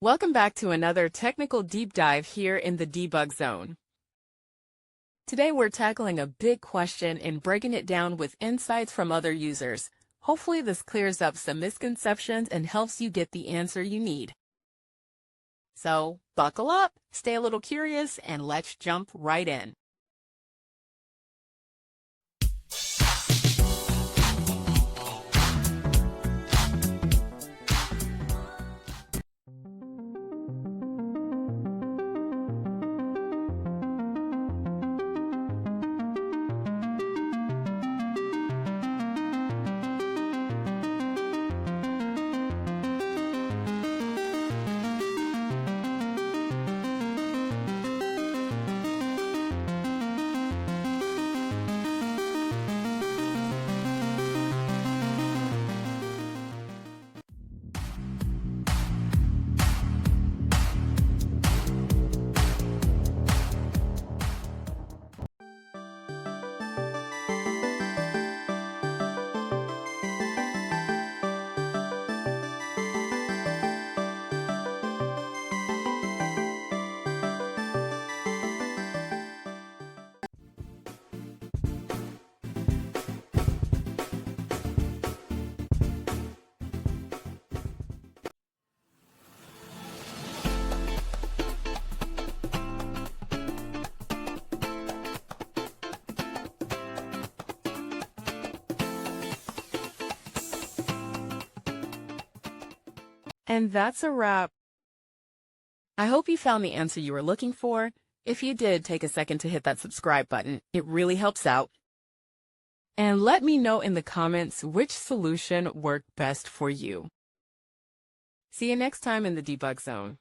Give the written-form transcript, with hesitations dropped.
Welcome back to another technical deep dive here in the debug zone. Today we're tackling a big question and breaking it down with insights from other users. Hopefully this clears up some misconceptions and helps you get the answer you need. So buckle up, stay a little curious, and let's jump right in. And that's a wrap. I hope you found the answer you were looking for. If you did, take a second to hit that subscribe button. It really helps out. And let me know in the comments which solution worked best for you. See you next time in the debug zone.